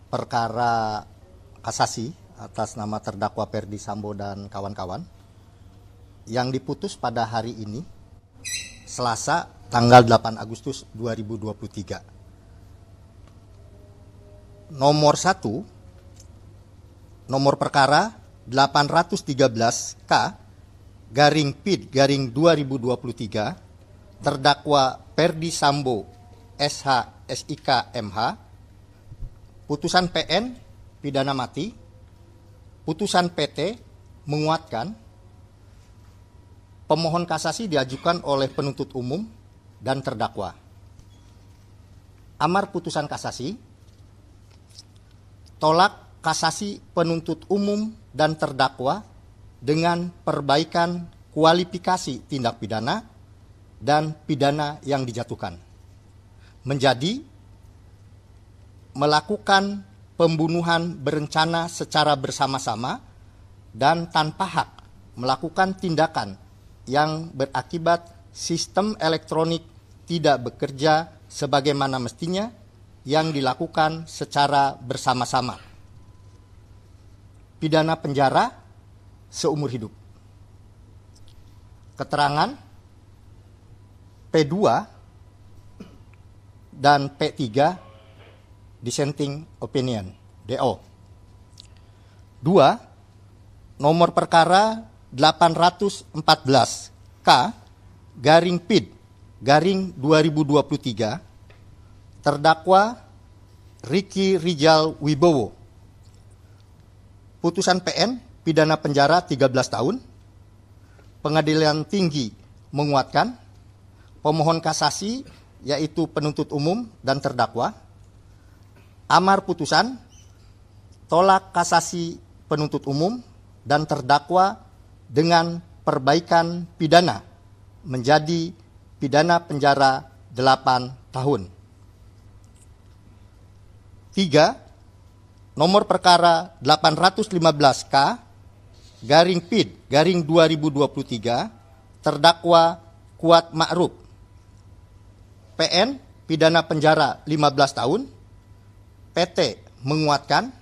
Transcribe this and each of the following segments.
perkara kasasi atas nama terdakwa Ferdy Sambo dan kawan-kawan yang diputus pada hari ini, Selasa tanggal 8 Agustus 2023. Nomor 1, nomor perkara 813K garing PID garing 2023, terdakwa Ferdy Sambo SH SIK MH, putusan PN pidana mati, putusan PT menguatkan, pemohon kasasi diajukan oleh penuntut umum dan terdakwa. Amar putusan kasasi, tolak kasasi penuntut umum dan terdakwa dengan perbaikan kualifikasi tindak pidana dan pidana yang dijatuhkan, menjadi melakukan pembunuhan berencana secara bersama-sama dan tanpa hak melakukan tindakan yang berakibat sistem elektronik tidak bekerja sebagaimana mestinya yang dilakukan secara bersama-sama. Pidana penjara seumur hidup. Keterangan P2 dan P3 dissenting opinion, DO. 2. Nomor perkara 814K garing PID garing 2023, terdakwa Ricky Rijal Wibowo. Putusan PN pidana penjara 13 tahun. Pengadilan Tinggi menguatkan, pemohon kasasi yaitu penuntut umum dan terdakwa. Amar putusan, tolak kasasi penuntut umum dan terdakwa dengan perbaikan pidana menjadi pidana penjara 8 tahun. 3. Nomor perkara 815K garing PID garing 2023, terdakwa Kuat Ma'ruf. PN pidana penjara 15 tahun. PT menguatkan,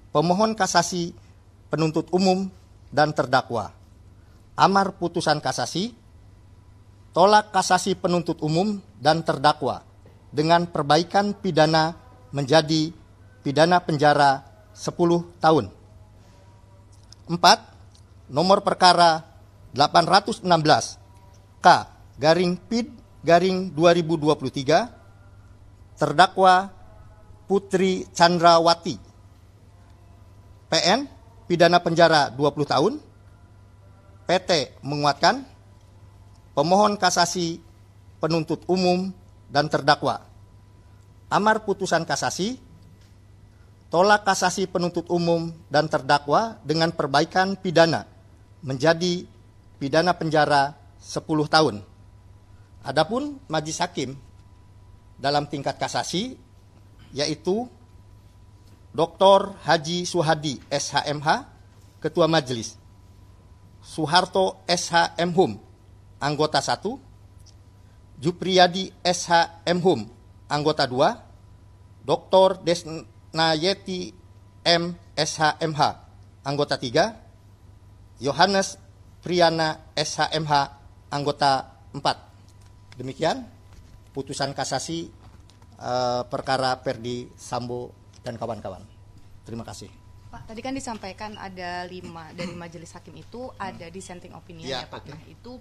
pemohon kasasi penuntut umum dan terdakwa. Amar putusan kasasi, tolak kasasi penuntut umum dan terdakwa dengan perbaikan pidana menjadi pidana penjara 10 tahun. 4. Nomor perkara 816K garing PID garing 2023, terdakwa Putri Chandrawati. PN pidana penjara 20 tahun. PT menguatkan, pemohon kasasi penuntut umum dan terdakwa. Amar putusan kasasi, tolak kasasi penuntut umum dan terdakwa dengan perbaikan pidana menjadi pidana penjara 10 tahun. Adapun majelis hakim dalam tingkat kasasi yaitu Dr. Haji Suhadi SHMH, Ketua Majelis, Soeharto SHMhum, Anggota 1, Jupriyadi SHMhum, Anggota 2, Dr. Desnayeti M. SHMH, Anggota 3, Yohanes Priyana SHMH, Anggota 4. Demikian putusan kasasi perkara Ferdy Sambo dan kawan-kawan. Terima kasih. Pak, tadi kan disampaikan ada 5 dari majelis hakim itu ada dissenting opinion ya Pak. Okay. Nah itu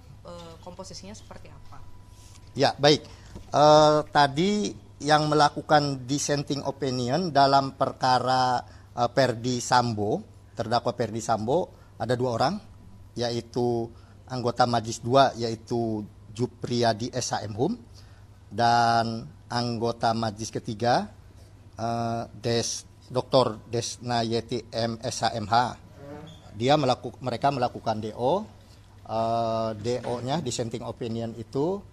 komposisinya seperti apa? Ya baik. Tadi yang melakukan dissenting opinion dalam perkara Ferdy Sambo, terdakwa Ferdy Sambo ada 2 orang, yaitu anggota Majelis 2 yaitu Jupriyadi SHMhum dan anggota Majelis ketiga Dr. Desnayeti M. SHMH. Mereka melakukan DO. DO-nya dissenting opinion itu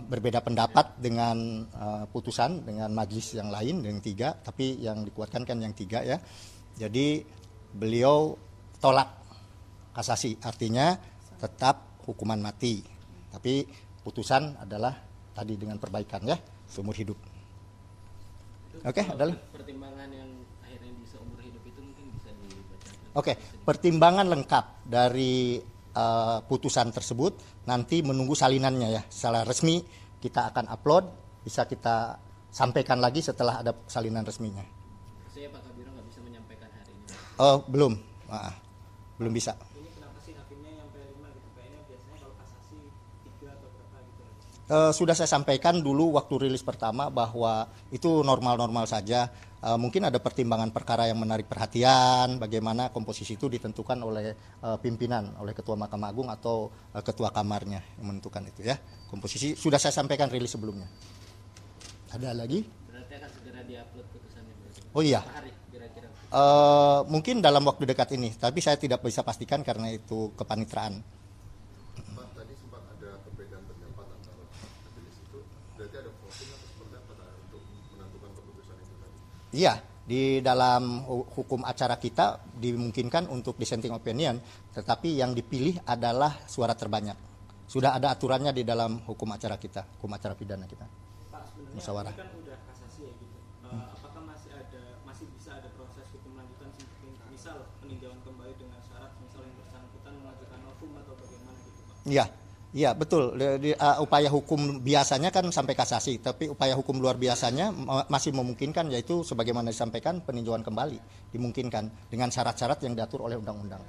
berbeda pendapat dengan putusan dengan majelis yang lain yang 3, tapi yang dikuatkan kan yang 3 ya. Jadi beliau tolak kasasi, artinya tetap hukuman mati. Tapi putusan adalah tadi dengan perbaikan ya, seumur hidup. Oke, adalah pertimbangan yang Oke, pertimbangan lengkap dari putusan tersebut nanti menunggu salinannya ya. Secara resmi kita akan upload, bisa kita sampaikan lagi setelah ada salinan resminya. Saya Pak Kabiro nggak bisa menyampaikan hari ini. Oh, belum. Belum bisa. Ini kenapa sih hakimnya sampai 5 gitu? Kayaknya biasanya kalau kasasi 3 atau berapa gitu. Sudah saya sampaikan dulu waktu rilis pertama bahwa itu normal-normal saja. Mungkin ada pertimbangan perkara yang menarik perhatian, bagaimana komposisi itu ditentukan oleh pimpinan, oleh Ketua Mahkamah Agung atau Ketua Kamarnya yang menentukan itu ya. Komposisi sudah saya sampaikan rilis sebelumnya. Ada lagi? Berarti akan segera diupload putusannya. Oh iya. Berapa hari kira-kira? Mungkin dalam waktu dekat ini, tapi saya tidak bisa pastikan karena itu kepanitraan. Pak, tadi sempat ada perbedaan pendapat antara majelis itu, berarti ada voting atau seperti apa untuk menentukan keputusan itu tadi? Iya, di dalam hukum acara kita dimungkinkan untuk dissenting opinion, tetapi yang dipilih adalah suara terbanyak. Sudah ada aturannya di dalam hukum acara kita, hukum acara pidana kita. Pak, sebenarnya Musyawarah. ini kan udah kasasi ya gitu. Apakah masih bisa ada proses hukum lanjutan seperti misal peninjauan kembali dengan syarat misal yang bersangkutan mengajukan novum atau bagaimana gitu Pak? Iya, iya betul. Upaya hukum biasanya kan sampai kasasi, tapi upaya hukum luar biasanya masih memungkinkan, yaitu sebagaimana disampaikan peninjauan kembali dimungkinkan dengan syarat-syarat yang diatur oleh undang-undang.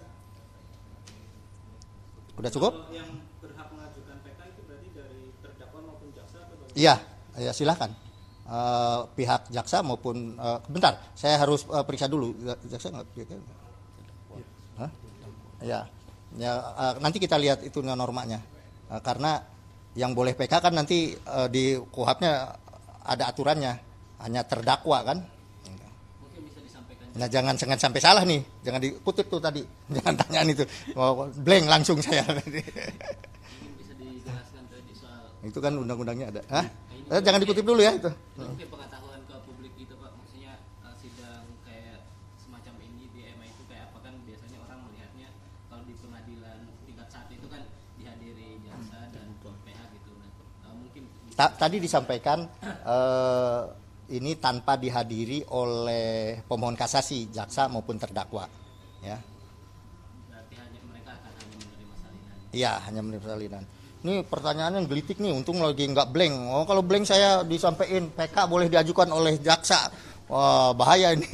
Udah cukup? Kalau yang berhak mengajukan PK itu berarti dari terdakwa maupun jaksa atau bagaimana? Iya, ya silakan. Pihak jaksa maupun bentar, saya harus periksa dulu. Jaksa nggak? Hah? Ya, nanti kita lihat itu normanya. Karena yang boleh PK kan nanti di KUHP-nya ada aturannya, hanya terdakwa kan. Mungkin bisa disampaikan. Nah jangan sampai salah nih, jangan dikutip tuh tadi, jangan tanyaan itu, blank langsung saya. Mungkin bisa dijelaskan tadi soal Itu kan undang-undangnya ada. Hah? Jangan dikutip dulu ya itu. mungkin pengetahuan ke publik gitu Pak, maksudnya sidang kayak semacam ini di MA itu kayak apa kan biasanya orang melihatnya kalau di pengadilan tingkat 1 itu kan dihadiri jaksa dan PH gitu. Nah, mungkin Tadi disampaikan ini tanpa dihadiri oleh pemohon kasasi, jaksa maupun terdakwa. Ya, berarti mereka akan hanya menerima salinan. iya hanya menerima salinan. Ini pertanyaannya gelitik nih, untung lagi nggak blank. Oh kalau blank saya disampaikan PK boleh diajukan oleh jaksa. Wah bahaya ini.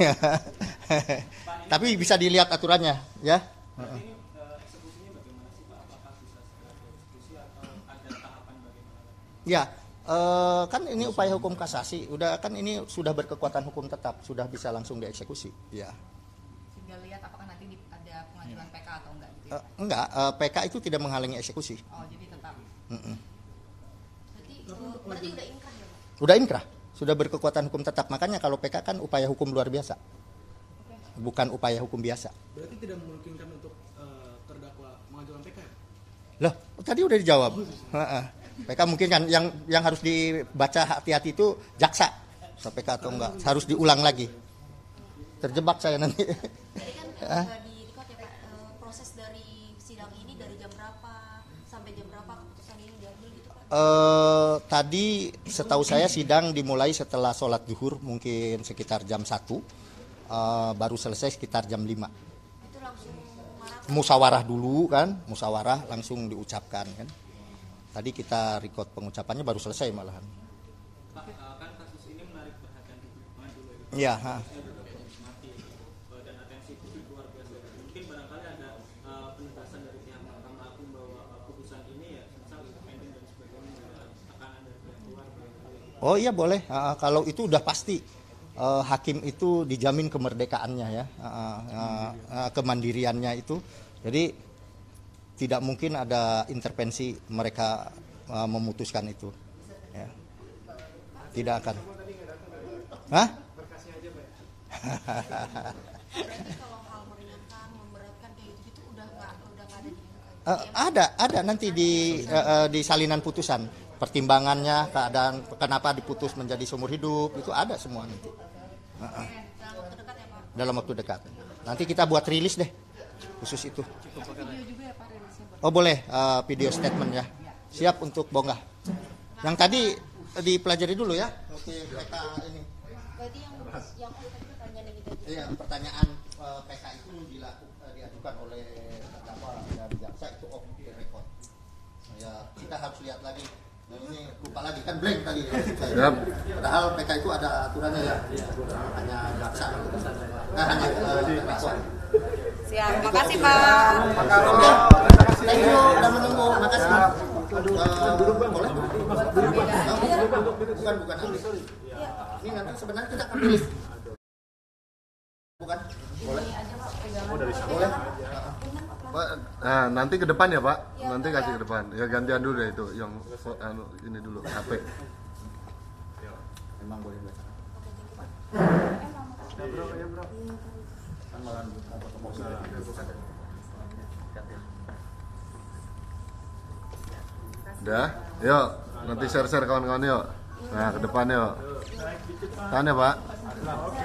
Tapi bisa dilihat aturannya, ya. Berarti ini eksekusinya bagaimana sih Pak? Apakah bisa segera dieksekusi atau ada tahapan bagaimana? Ya, kan ini upaya hukum kasasi, udah kan ini sudah berkekuatan hukum tetap, sudah bisa langsung dieksekusi. Ya. Sehingga lihat apakah nanti ada pengajuan PK atau enggak gitu ya. Enggak, PK itu tidak menghalangi eksekusi. Oh, jadi tetap. Berarti udah inkrah ya Pak? Udah inkrah, sudah berkekuatan hukum tetap. Makanya kalau PK kan upaya hukum luar biasa, bukan upaya hukum biasa. Berarti tidak memungkinkan untuk terdakwa mengajukan PK ya? Loh, tadi udah dijawab. PK mungkin kan yang harus dibaca hati-hati itu jaksa, PK atau enggak, harus diulang lagi. Terjebak saya nanti. Jadi kan di record ya Pak, proses dari sidang ini dari jam berapa sampai jam berapa keputusan ini diambil gitu Pak? Tadi setahu saya sidang dimulai setelah sholat zuhur, mungkin sekitar jam 1, baru selesai sekitar jam 5. Itu langsung marah. Musyawarah dulu kan, musyawarah langsung diucapkan kan. Tadi kita record pengucapannya baru selesai malahan. Pak, kan kasus ini menarik perhatian publik dulu ya. Iya, Dan atensi publik luar biasa. Mungkin barangkali ada penegasan dari pihak Mahkamah Agung bahwa putusan ini ya misal independen dan sebagainya, ada tekanan dari pihak luar barangkali. Oh iya boleh. Kalau itu udah pasti hakim itu dijamin kemerdekaannya ya, kemandiriannya itu. Jadi tidak mungkin ada intervensi mereka memutuskan itu. Ya. Tidak akan. Hah? Berarti kalau hal meringankan, memberatkan kayak gitu udah nggak ada di Ada nanti di salinan putusan pertimbangannya, keadaan kenapa diputus menjadi seumur hidup itu ada semua nanti. dalam waktu dekat ya Pak? Dalam waktu dekat. Nanti kita buat rilis deh khusus itu. Video juga ya Pak rilisnya. Oh boleh, video statement ya. Siap untuk bonggah. Yang tadi dipelajari dulu ya. Oke, PK ini. Berarti yang pertanyaan yang kita Iya, pertanyaan PK itu diajukan oleh terdakwa dan jaksa itu off the record. Ya, kita harus lihat lagi. Nah, ini lupa lagi kan blank tadi. Padahal PK itu ada aturannya ya. Hanya jaksa. Hanya terdakwa. Siap, makasih Pak. Thank you udah menunggu. Makasih. Boleh? Bukan. Ini nanti sebenarnya kita akan pilih. Bukan? Boleh? Boleh? Pak, nah nanti ke depan ya Pak, nanti kasih ke depan. Ya gantian dulu deh itu, yang ini dulu HP. Memang boleh baca. Udah, yuk nanti share kawan-kawan yuk. Nah ke depan yuk. Tahan ya Pak.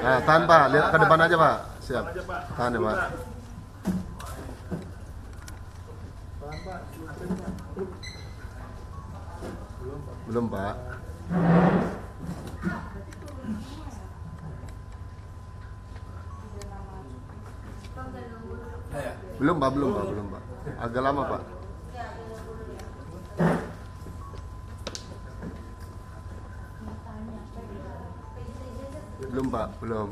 Nah tahan Pak, lihat ke depan aja Pak. Siap. Tahan ya Pak. Belum Pak. Belum Pak. Agak lama Pak. Belum Pak, belum.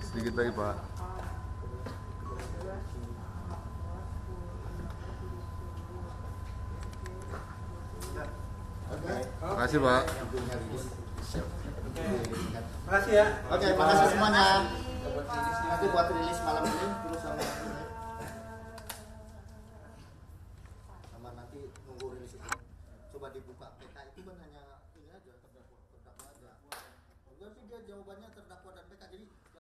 Sedikit lagi Pak. Makasih Pak. Makasih ya. Oke, makasih semuanya. Nanti buat rilis malam ini terus sama nanti nunggu rilis itu. Coba dibuka PK itu kan hanya ini aja terdakwa aja. Berarti dia jawabannya terdakwa dan PK jadi